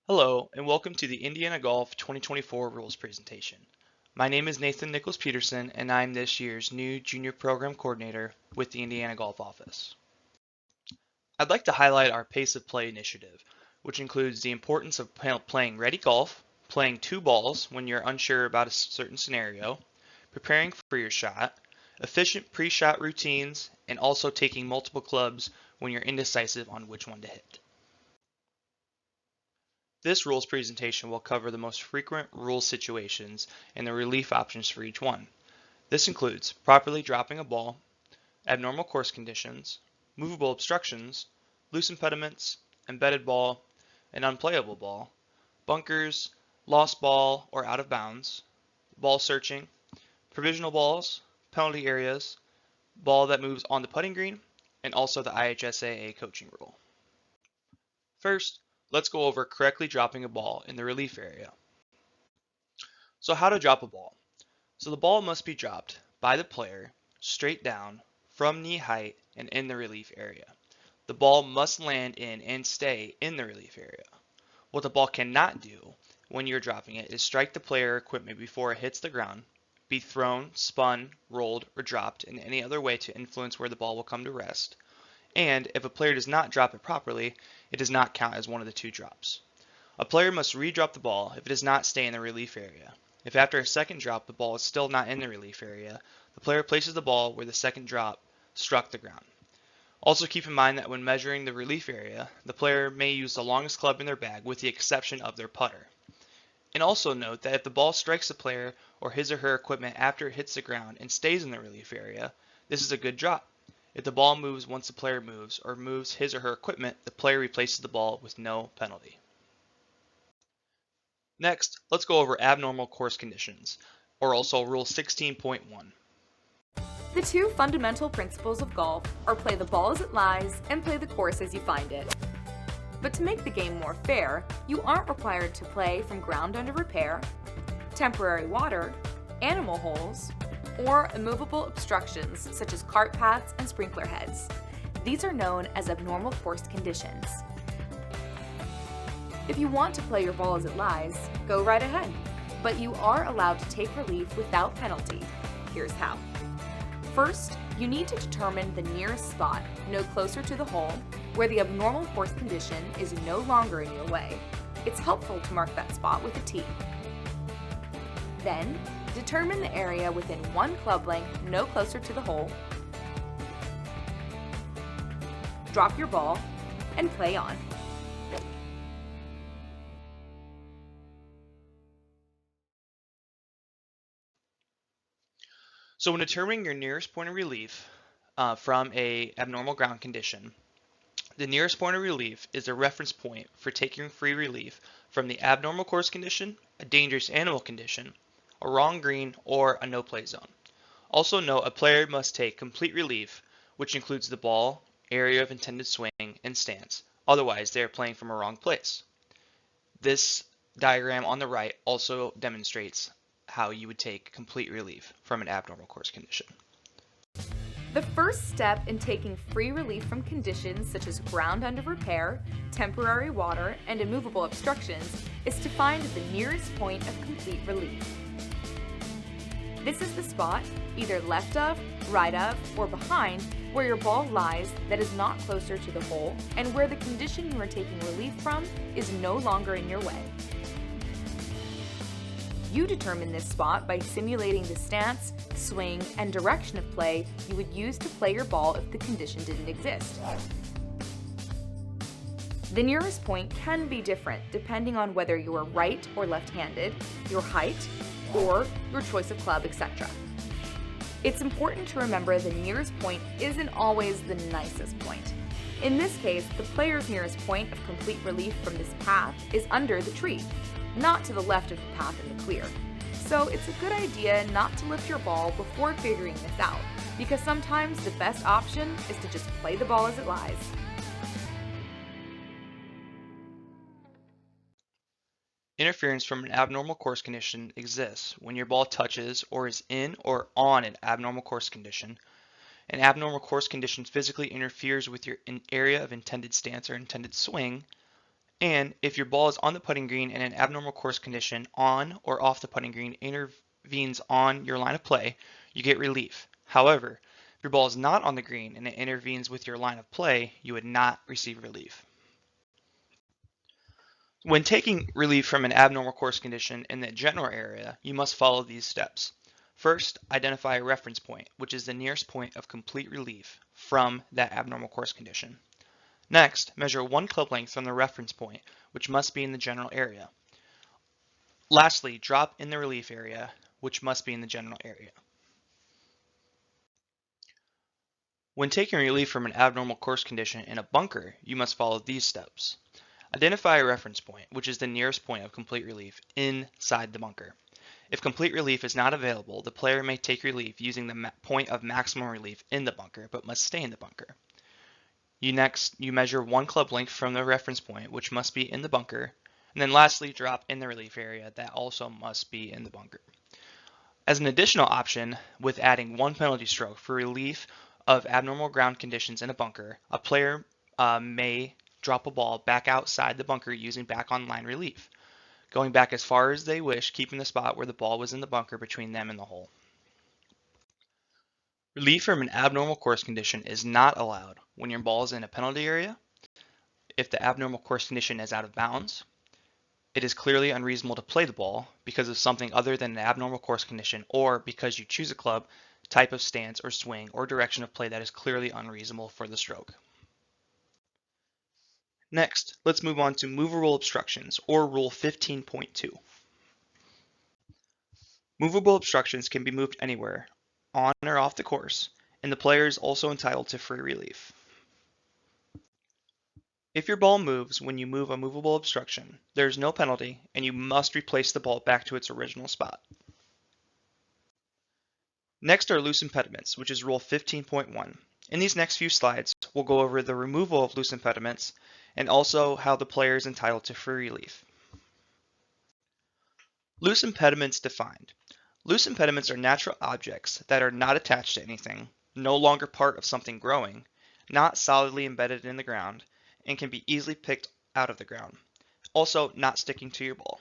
Hello, and welcome to the Indiana Golf 2024 rules presentation. My name is Nathan Nicholas Peterson, and I'm this year's new Junior Program Coordinator with the Indiana Golf Office. I'd like to highlight our Pace of Play initiative, which includes the importance of playing ready golf, playing two balls when you're unsure about a certain scenario, preparing for your shot, efficient pre-shot routines, and also taking multiple clubs when you're indecisive on which one to hit. This rules presentation will cover the most frequent rule situations and the relief options for each one. This includes properly dropping a ball, abnormal course conditions, movable obstructions, loose impediments, embedded ball, an unplayable ball, bunkers, lost ball or out of bounds, ball searching, provisional balls, penalty areas, ball that moves on the putting green, and also the IHSAA coaching rule. First, let's go over correctly dropping a ball in the relief area. So how to drop a ball. So the ball must be dropped by the player straight down from knee height and in the relief area. The ball must land in and stay in the relief area. What the ball cannot do when you're dropping it is strike the player or equipment before it hits the ground, be thrown, spun, rolled, or dropped in any other way to influence where the ball will come to rest. And if a player does not drop it properly, it does not count as one of the two drops. A player must re-drop the ball if it does not stay in the relief area. If after a second drop the ball is still not in the relief area, the player places the ball where the second drop struck the ground. Also keep in mind that when measuring the relief area, the player may use the longest club in their bag with the exception of their putter. And also note that if the ball strikes the player or his or her equipment after it hits the ground and stays in the relief area, this is a good drop. If the ball moves once the player moves or moves his or her equipment, the player replaces the ball with no penalty. Next, let's go over abnormal course conditions, or also Rule 16.1. The two fundamental principles of golf are play the ball as it lies and play the course as you find it. But to make the game more fair, you aren't required to play from ground under repair, temporary water, animal holes, or immovable obstructions such as cart paths and sprinkler heads. These are known as abnormal course conditions. If you want to play your ball as it lies, go right ahead, but you are allowed to take relief without penalty. Here's how. First, you need to determine the nearest spot, no closer to the hole, where the abnormal course condition is no longer in your way. It's helpful to mark that spot with a T. Then, determine the area within one club length, no closer to the hole. Drop your ball and play on. So when determining your nearest point of relief from a abnormal ground condition, the nearest point of relief is a reference point for taking free relief from the abnormal course condition, a dangerous animal condition, a wrong green, or a no-play zone. Also note a player must take complete relief, which includes the ball, area of intended swing, and stance. Otherwise, they are playing from a wrong place. This diagram on the right also demonstrates how you would take complete relief from an abnormal course condition. The first step in taking free relief from conditions such as ground under repair, temporary water, and immovable obstructions is to find the nearest point of complete relief. This is the spot, either left of, right of, or behind, where your ball lies that is not closer to the hole and where the condition you are taking relief from is no longer in your way. You determine this spot by simulating the stance, swing, and direction of play you would use to play your ball if the condition didn't exist. The nearest point can be different depending on whether you are right or left-handed, your height, or your choice of club, etc. It's important to remember the nearest point isn't always the nicest point. In this case, the player's nearest point of complete relief from this path is under the tree, not to the left of the path in the clear. So it's a good idea not to lift your ball before figuring this out, because sometimes the best option is to just play the ball as it lies. Interference from an abnormal course condition exists when your ball touches or is in or on an abnormal course condition. An abnormal course condition physically interferes with your area of intended stance or intended swing, And if your ball is on the putting green and an abnormal course condition on or off the putting green intervenes on your line of play, you get relief. However, if your ball is not on the green and it intervenes with your line of play, you would not receive relief. When taking relief from an abnormal course condition in the general area, you must follow these steps. First, identify a reference point, which is the nearest point of complete relief from that abnormal course condition. Next, measure one club length from the reference point, which must be in the general area. Lastly, drop in the relief area, which must be in the general area. When taking relief from an abnormal course condition in a bunker, you must follow these steps. Identify a reference point, which is the nearest point of complete relief inside the bunker. If complete relief is not available, the player may take relief using the point of maximum relief in the bunker, but must stay in the bunker. You measure one club length from the reference point, which must be in the bunker, and then lastly drop in the relief area that also must be in the bunker. As an additional option, with adding one penalty stroke for relief of abnormal ground conditions in a bunker, a player may drop a ball back outside the bunker using back on line relief, going back as far as they wish, keeping the spot where the ball was in the bunker between them and the hole. Relief from an abnormal course condition is not allowed when your ball is in a penalty area, if the abnormal course condition is out of bounds, it is clearly unreasonable to play the ball because of something other than an abnormal course condition, or because you choose a club, type of stance or swing or direction of play that is clearly unreasonable for the stroke. Next, let's move on to movable obstructions, or Rule 15.2. Movable obstructions can be moved anywhere, on or off the course, and the player is also entitled to free relief. If your ball moves when you move a movable obstruction, there is no penalty, and you must replace the ball back to its original spot. Next are loose impediments, which is Rule 15.1. In these next few slides, we'll go over the removal of loose impediments and also how the player is entitled to free relief. Loose impediments defined. Loose impediments are natural objects that are not attached to anything, no longer part of something growing, not solidly embedded in the ground, and can be easily picked out of the ground. Also, not sticking to your ball.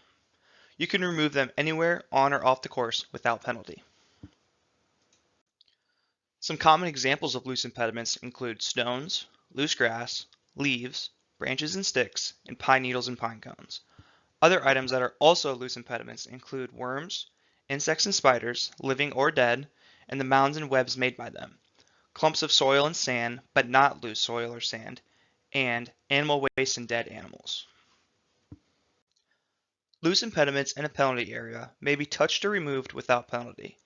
You can remove them anywhere on or off the course without penalty. Some common examples of loose impediments include stones, loose grass, leaves, branches and sticks, and pine needles and pine cones. Other items that are also loose impediments include worms, insects and spiders, living or dead, and the mounds and webs made by them, clumps of soil and sand, but not loose soil or sand, and animal waste and dead animals. Loose impediments in a penalty area may be touched or removed without penalty.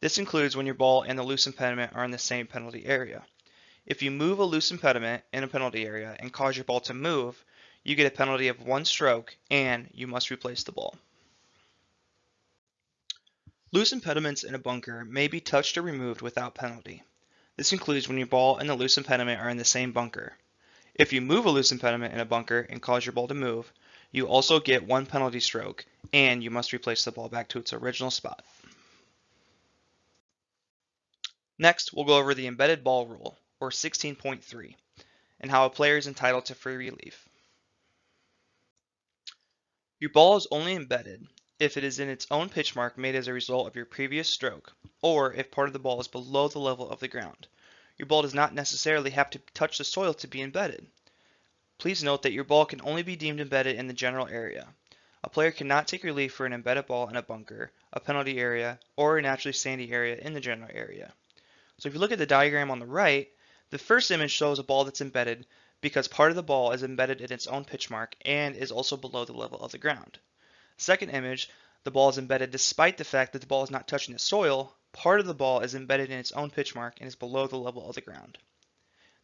This includes when your ball and the loose impediment are in the same penalty area. If you move a loose impediment in a penalty area and cause your ball to move, you get a penalty of 1 stroke and you must replace the ball. Loose impediments in a bunker may be touched or removed without penalty. This includes when your ball and the loose impediment are in the same bunker. If you move a loose impediment in a bunker and cause your ball to move, you also get 1 penalty stroke and you must replace the ball back to its original spot. Next, we'll go over the embedded ball rule, or 16.3, and how a player is entitled to free relief. Your ball is only embedded if it is in its own pitch mark made as a result of your previous stroke, or if part of the ball is below the level of the ground. Your ball does not necessarily have to touch the soil to be embedded. Please note that your ball can only be deemed embedded in the general area. A player cannot take relief for an embedded ball in a bunker, a penalty area, or a naturally sandy area in the general area. So if you look at the diagram on the right, the first image shows a ball that's embedded because part of the ball is embedded in its own pitch mark and is also below the level of the ground. Second image, the ball is embedded despite the fact that the ball is not touching the soil. Part of the ball is embedded in its own pitch mark and is below the level of the ground.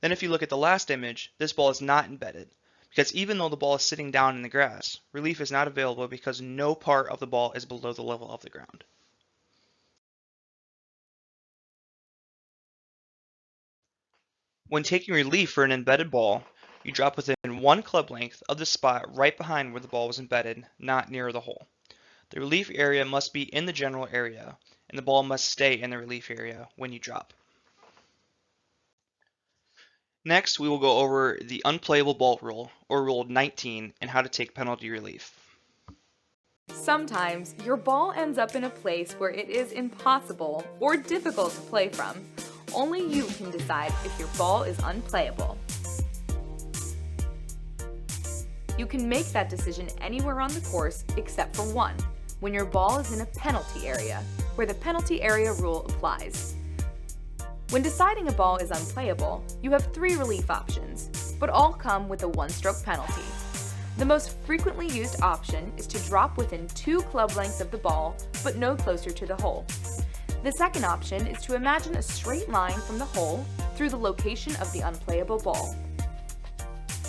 Then if you look at the last image, this ball is not embedded because even though the ball is sitting down in the grass, relief is not available because no part of the ball is below the level of the ground. When taking relief for an embedded ball, you drop within 1 club length of the spot right behind where the ball was embedded, not near the hole. The relief area must be in the general area, and the ball must stay in the relief area when you drop. Next, we will go over the unplayable ball rule, or Rule 19, and how to take penalty relief. Sometimes your ball ends up in a place where it is impossible or difficult to play from. Only you can decide if your ball is unplayable. You can make that decision anywhere on the course except for one, when your ball is in a penalty area, where the penalty area rule applies. When deciding a ball is unplayable, you have 3 relief options, but all come with a 1-stroke penalty. The most frequently used option is to drop within 2 club lengths of the ball, but no closer to the hole. The second option is to imagine a straight line from the hole through the location of the unplayable ball.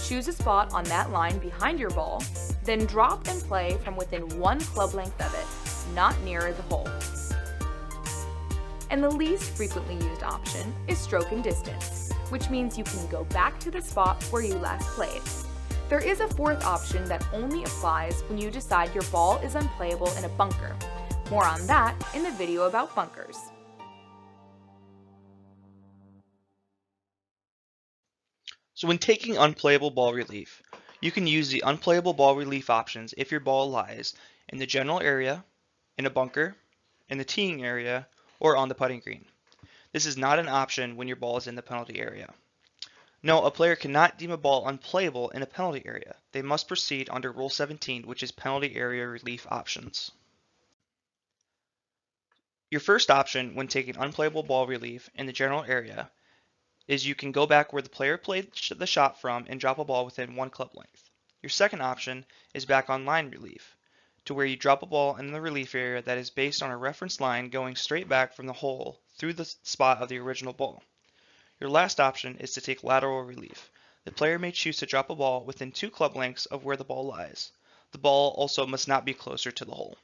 Choose a spot on that line behind your ball, then drop and play from within 1 club length of it, not nearer the hole. And the least frequently used option is stroke and distance, which means you can go back to the spot where you last played. There is a 4th option that only applies when you decide your ball is unplayable in a bunker. More on that in the video about bunkers. So when taking unplayable ball relief, you can use the unplayable ball relief options if your ball lies in the general area, in a bunker, in the teeing area, or on the putting green. This is not an option when your ball is in the penalty area. No, a player cannot deem a ball unplayable in a penalty area. They must proceed under Rule 17, which is penalty area relief options. Your first option when taking unplayable ball relief in the general area is you can go back where the player played the shot from and drop a ball within 1 club length. Your second option is back on line relief, to where you drop a ball in the relief area that is based on a reference line going straight back from the hole through the spot of the original ball. Your last option is to take lateral relief. The player may choose to drop a ball within 2 club lengths of where the ball lies. The ball also must not be closer to the hole.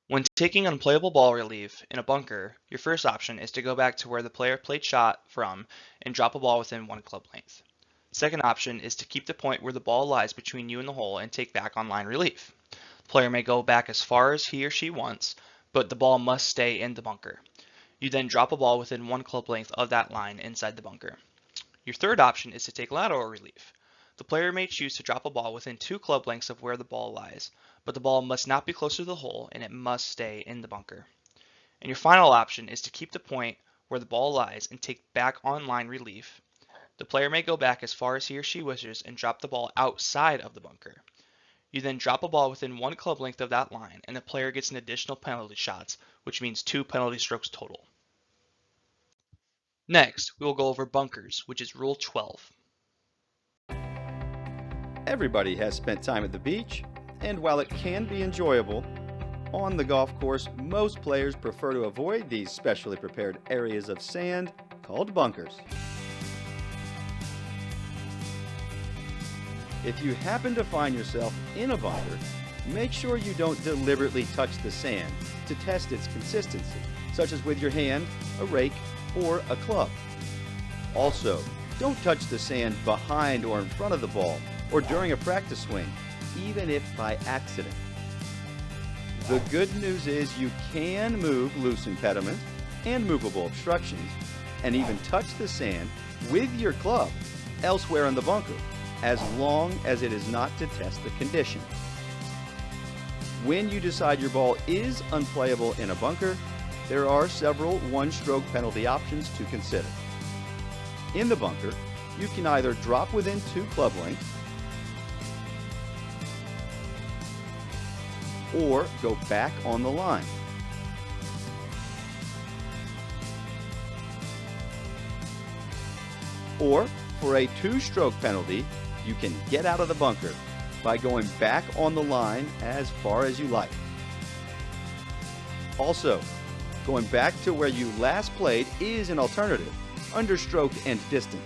When taking unplayable ball relief in a bunker, your first option is to go back to where the player played shot from and drop a ball within 1 club length. Second option is to keep the point where the ball lies between you and the hole and take back on line relief. The player may go back as far as he or she wants, but the ball must stay in the bunker. You then drop a ball within 1 club length of that line inside the bunker. Your third option is to take lateral relief. The player may choose to drop a ball within 2 club lengths of where the ball lies, but the ball must not be closer to the hole and it must stay in the bunker. And your final option is to keep the point where the ball lies and take back on line relief. The player may go back as far as he or she wishes and drop the ball outside of the bunker. You then drop a ball within 1 club length of that line and the player gets an additional penalty shots, which means 2 penalty strokes total. Next, we will go over bunkers, which is Rule 12. Everybody has spent time at the beach, and while it can be enjoyable, on the golf course, most players prefer to avoid these specially prepared areas of sand called bunkers. If you happen to find yourself in a bunker, make sure you don't deliberately touch the sand to test its consistency, such as with your hand, a rake, or a club. Also, don't touch the sand behind or in front of the ball or during a practice swing, even if by accident. The good news is you can move loose impediments and movable obstructions and even touch the sand with your club elsewhere in the bunker, as long as it is not to test the condition. When you decide your ball is unplayable in a bunker, there are several 1-stroke penalty options to consider. In the bunker, you can either drop within 2 club lengths or go back on the line. Or, for a 2-stroke penalty, you can get out of the bunker by going back on the line as far as you like. Also, going back to where you last played is an alternative, under stroke and distance.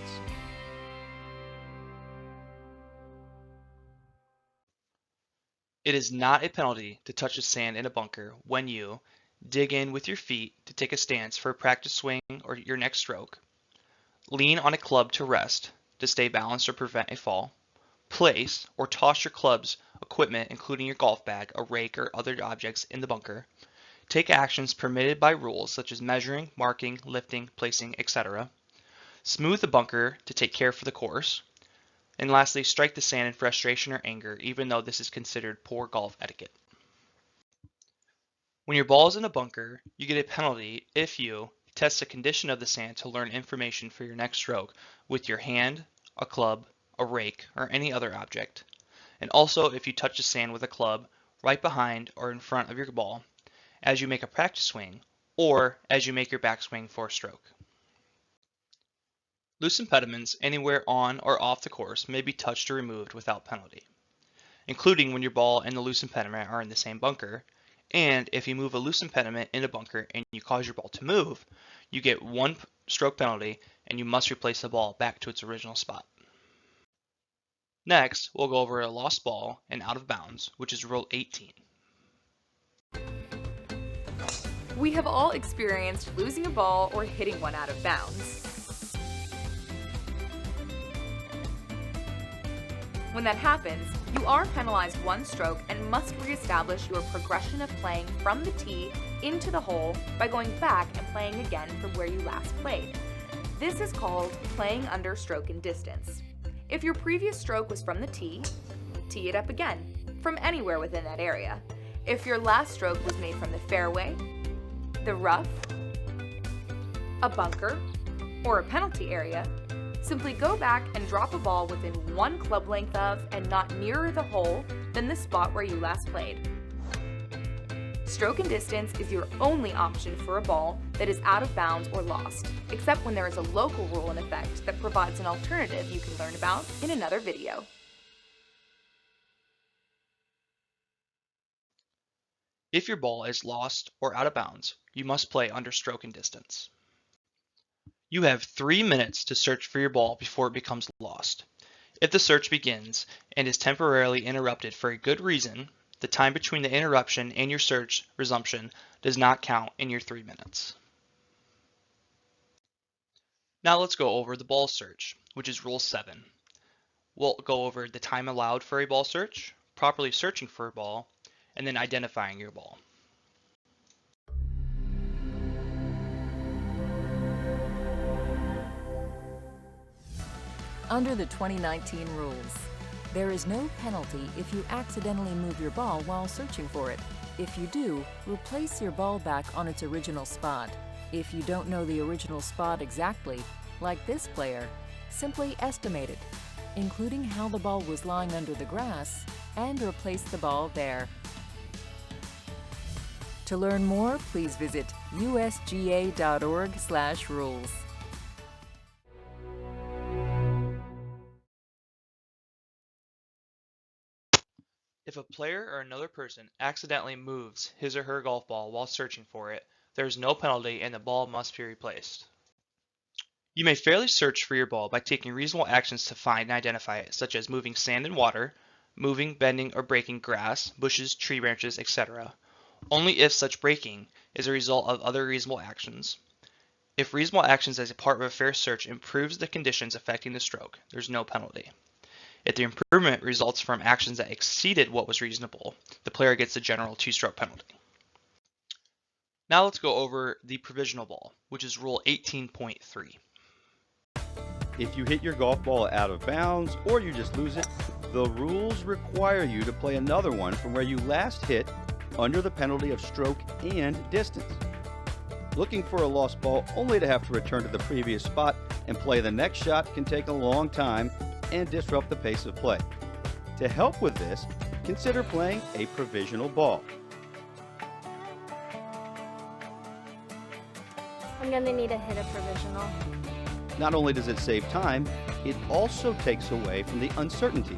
It is not a penalty to touch the sand in a bunker when you dig in with your feet to take a stance for a practice swing or your next stroke, lean on a club to rest to stay balanced or prevent a fall, place or toss your club's equipment including your golf bag, a rake, or other objects in the bunker, Take actions permitted by rules such as measuring, marking, lifting, placing, etc. Smooth the bunker to take care for the course. And lastly, strike the sand in frustration or anger, even though this is considered poor golf etiquette. When your ball is in a bunker, you get a penalty if you test the condition of the sand to learn information for your next stroke with your hand, a club, a rake, or any other object. And also if you touch the sand with a club right behind or in front of your ball as you make a practice swing or as you make your backswing for a stroke. Loose impediments anywhere on or off the course may be touched or removed without penalty, including when your ball and the loose impediment are in the same bunker, and if you move a loose impediment in a bunker and you cause your ball to move, you get 1 stroke penalty and you must replace the ball back to its original spot. Next, we'll go over a lost ball and out of bounds, which is Rule 18. We have all experienced losing a ball or hitting one out of bounds. When that happens, you are penalized 1 stroke and must reestablish your progression of playing from the tee into the hole by going back and playing again from where you last played. This is called playing under stroke and distance. If your previous stroke was from the tee, tee it up again, from anywhere within that area. If your last stroke was made from the fairway, the rough, a bunker, or a penalty area, simply go back and drop a ball within 1 club length of and not nearer the hole than the spot where you last played. Stroke and distance is your only option for a ball that is out of bounds or lost, except when there is a local rule in effect that provides an alternative you can learn about in another video. If your ball is lost or out of bounds, you must play under stroke and distance. You have 3 minutes to search for your ball before it becomes lost. If the search begins and is temporarily interrupted for a good reason, the time between the interruption and your search resumption does not count in your 3 minutes. Now let's go over the ball search, which is Rule 7. We'll go over the time allowed for a ball search, properly searching for a ball, and then identifying your ball. Under the 2019 rules, there is no penalty if you accidentally move your ball while searching for it. If you do, replace your ball back on its original spot. If you don't know the original spot exactly, like this player, simply estimate it, including how the ball was lying under the grass, and replace the ball there. To learn more, please visit usga.org/rules. If a player or another person accidentally moves his or her golf ball while searching for it, there is no penalty and the ball must be replaced. You may fairly search for your ball by taking reasonable actions to find and identify it, such as moving sand and water, moving, bending, or breaking grass, bushes, tree branches, etc. Only if such breaking is a result of other reasonable actions. If reasonable actions as a part of a fair search improves the conditions affecting the stroke, there's no penalty. If the improvement results from actions that exceeded what was reasonable, the player gets the general 2-stroke penalty. Now let's go over the provisional ball, which is Rule 18.3. If you hit your golf ball out of bounds or you just lose it, the rules require you to play another one from where you last hit under the penalty of stroke and distance. Looking for a lost ball only to have to return to the previous spot and play the next shot can take a long time and disrupt the pace of play. To help with this, consider playing a provisional ball. I'm gonna need to hit a provisional. Not only does it save time, it also takes away from the uncertainty.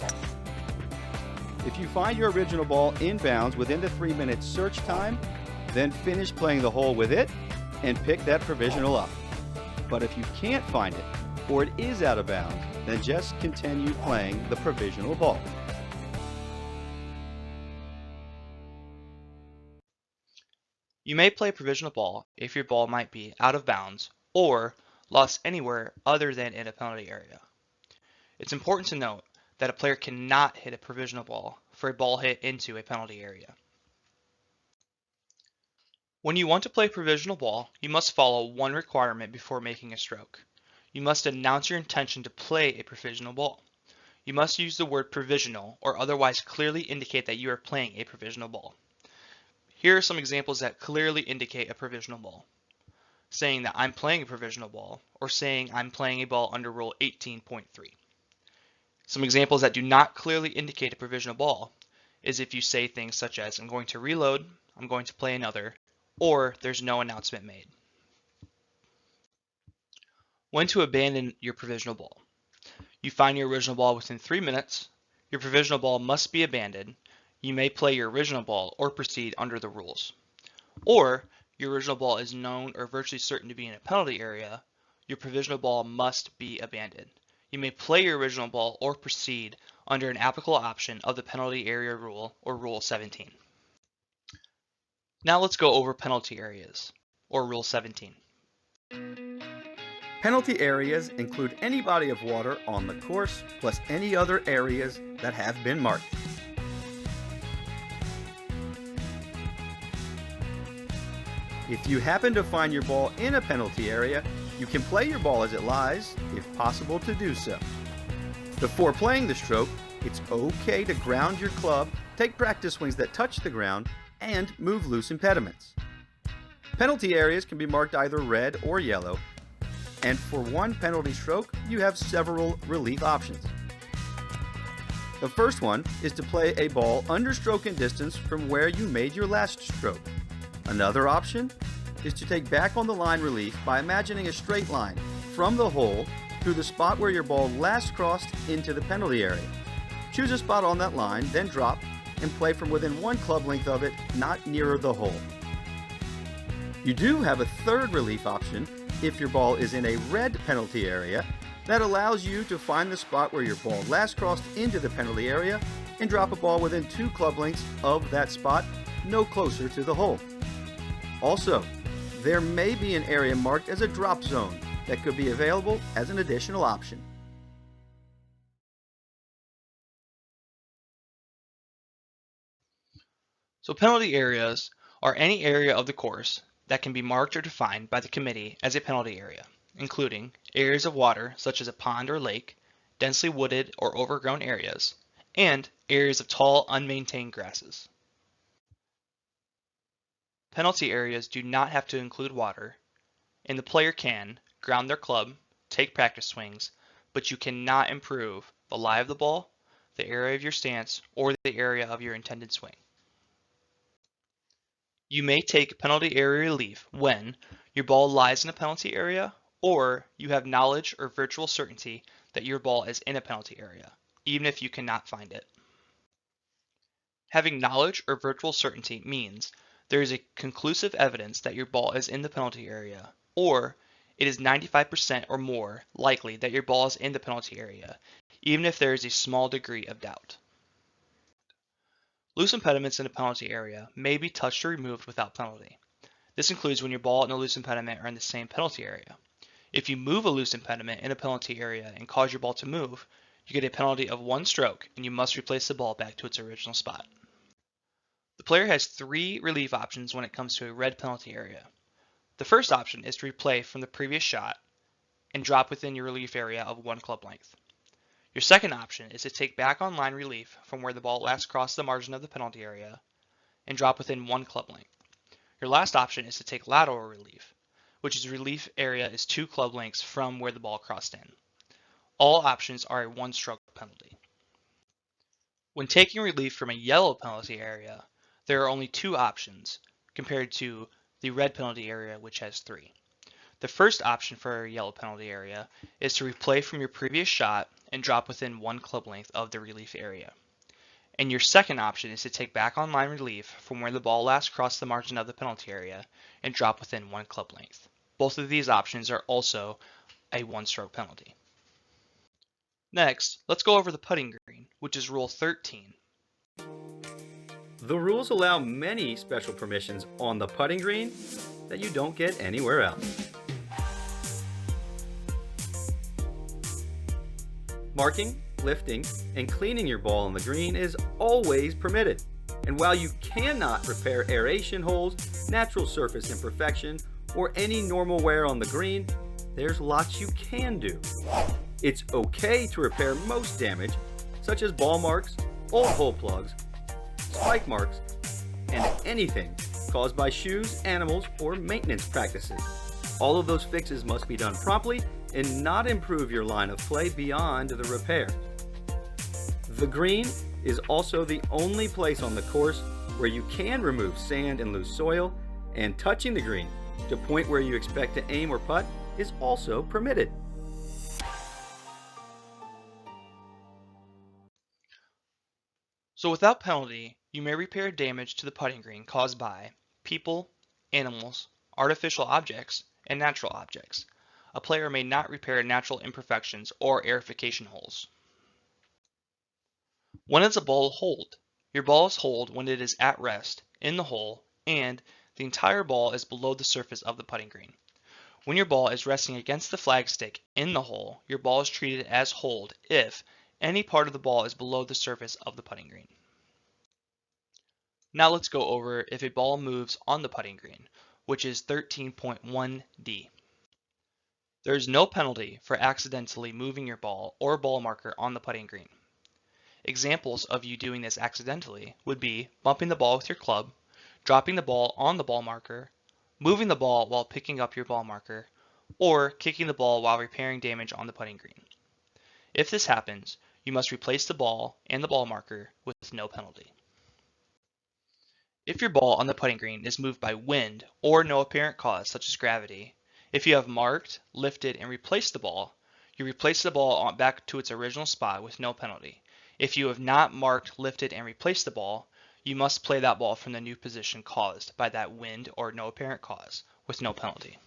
If you find your original ball in bounds within the 3-minute search time, then finish playing the hole with it and pick that provisional up. But if you can't find it, or it is out of bounds, then just continue playing the provisional ball. You may play provisional ball if your ball might be out of bounds or lost anywhere other than in a penalty area. It's important to note that a player cannot hit a provisional ball for a ball hit into a penalty area. When you want to play provisional ball, you must follow one requirement before making a stroke. You must announce your intention to play a provisional ball. You must use the word provisional or otherwise clearly indicate that you are playing a provisional ball. Here are some examples that clearly indicate a provisional ball. Saying that I'm playing a provisional ball, or saying I'm playing a ball under Rule 18.3. Some examples that do not clearly indicate a provisional ball is if you say things such as I'm going to reload, I'm going to play another, or there's no announcement made. When to abandon your provisional ball. You find your original ball within 3 minutes, your provisional ball must be abandoned, you may play your original ball or proceed under the rules. Or, your original ball is known or virtually certain to be in a penalty area, your provisional ball must be abandoned. You may play your original ball or proceed under an applicable option of the penalty area rule or Rule 17. Now let's go over penalty areas, or Rule 17. Penalty areas include any body of water on the course plus any other areas that have been marked. If you happen to find your ball in a penalty area, you can play your ball as it lies, if possible to do so. Before playing the stroke, it's okay to ground your club, take practice swings that touch the ground, and move loose impediments. Penalty areas can be marked either red or yellow, and for one penalty stroke, you have several relief options. The first one is to play a ball under stroke and distance from where you made your last stroke. Another option is to take back on the line relief by imagining a straight line from the hole through the spot where your ball last crossed into the penalty area. Choose a spot on that line, then drop and play from within one club length of it, not nearer the hole. You do have a third relief option if your ball is in a red penalty area that allows you to find the spot where your ball last crossed into the penalty area and drop a ball within 2 club lengths of that spot, no closer to the hole. Also, there may be an area marked as a drop zone that could be available as an additional option. So penalty areas are any area of the course that can be marked or defined by the committee as a penalty area, including areas of water such as a pond or lake, densely wooded or overgrown areas, and areas of tall, unmaintained grasses. Penalty areas do not have to include water, and the player can ground their club, take practice swings, but you cannot improve the lie of the ball, the area of your stance, or the area of your intended swing. You may take penalty area relief when your ball lies in a penalty area or you have knowledge or virtual certainty that your ball is in a penalty area, even if you cannot find it. Having knowledge or virtual certainty means there is a conclusive evidence that your ball is in the penalty area, or it is 95% or more likely that your ball is in the penalty area, even if there is a small degree of doubt. Loose impediments in a penalty area may be touched or removed without penalty. This includes when your ball and a loose impediment are in the same penalty area. If you move a loose impediment in a penalty area and cause your ball to move, you get a penalty of 1 stroke and you must replace the ball back to its original spot. The player has 3 relief options when it comes to a red penalty area. The first option is to replay from the previous shot and drop within your relief area of 1 club length. Your second option is to take back on line relief from where the ball last crossed the margin of the penalty area and drop within 1 club length. Your last option is to take lateral relief, which is relief area is 2 club lengths from where the ball crossed in. All options are a 1-stroke penalty. When taking relief from a yellow penalty area, there are only 2 options compared to the red penalty area, which has 3. The first option for a yellow penalty area is to replay from your previous shot and drop within 1 club length of the relief area. And your second option is to take back on line relief from where the ball last crossed the margin of the penalty area and drop within 1 club length. Both of these options are also a 1-stroke penalty. Next, let's go over the putting green, which is Rule 13. The rules allow many special permissions on the putting green that you don't get anywhere else. Marking, lifting, and cleaning your ball on the green is always permitted. And while you cannot repair aeration holes, natural surface imperfection, or any normal wear on the green, there's lots you can do. It's okay to repair most damage, such as ball marks, old hole plugs, spike marks, and anything caused by shoes, animals, or maintenance practices. All of those fixes must be done promptly and not improve your line of play beyond the repair. The green is also the only place on the course where you can remove sand and loose soil, and touching the green to point where you expect to aim or putt is also permitted. So without penalty, you may repair damage to the putting green caused by people, animals, artificial objects, and natural objects. A player may not repair natural imperfections or aerification holes. When is a ball holed? Your ball is holed when it is at rest, in the hole, and the entire ball is below the surface of the putting green. When your ball is resting against the flagstick in the hole, your ball is treated as holed if any part of the ball is below the surface of the putting green. Now let's go over if a ball moves on the putting green, which is 13.1d. There is no penalty for accidentally moving your ball or ball marker on the putting green. Examples of you doing this accidentally would be bumping the ball with your club, dropping the ball on the ball marker, moving the ball while picking up your ball marker, or kicking the ball while repairing damage on the putting green. If this happens, you must replace the ball and the ball marker with no penalty. If your ball on the putting green is moved by wind or no apparent cause such as gravity, if you have marked, lifted, and replaced the ball, you replace the ball back to its original spot with no penalty. If you have not marked, lifted, and replaced the ball, you must play that ball from the new position caused by that wind or no apparent cause with no penalty.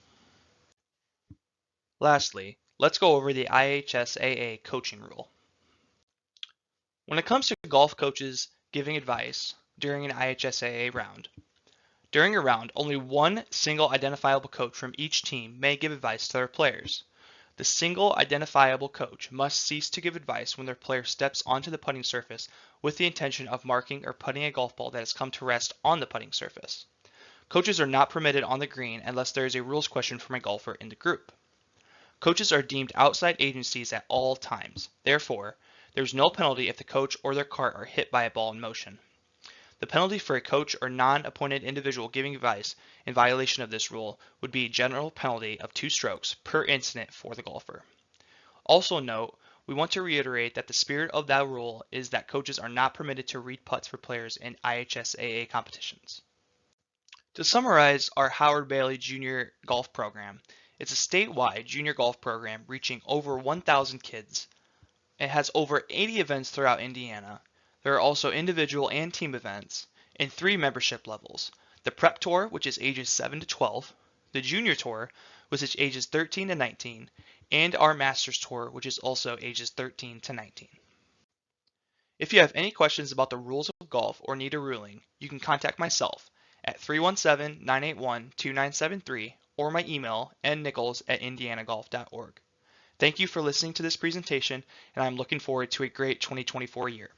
Lastly, let's go over the IHSAA coaching rule. When it comes to golf coaches giving advice during an IHSAA round, during a round, only one single identifiable coach from each team may give advice to their players. The single identifiable coach must cease to give advice when their player steps onto the putting surface with the intention of marking or putting a golf ball that has come to rest on the putting surface. Coaches are not permitted on the green unless there is a rules question from a golfer in the group. Coaches are deemed outside agencies at all times. Therefore, there is no penalty if the coach or their cart are hit by a ball in motion. The penalty for a coach or non-appointed individual giving advice in violation of this rule would be a general penalty of 2 strokes per incident for the golfer. Also note, we want to reiterate that the spirit of that rule is that coaches are not permitted to read putts for players in IHSAA competitions. To summarize our Howard Bailey Junior Golf Program, it's a statewide junior golf program reaching over 1,000 kids. It has over 80 events throughout Indiana. There are also individual and team events in 3 membership levels: the Prep Tour, which is ages 7 to 12, the Junior Tour, which is ages 13 to 19, and our Masters Tour, which is also ages 13 to 19. If you have any questions about the rules of golf or need a ruling, you can contact myself at 317-981-2973 or my email nnichols@indianagolf.org. Thank you for listening to this presentation, and I'm looking forward to a great 2024 year.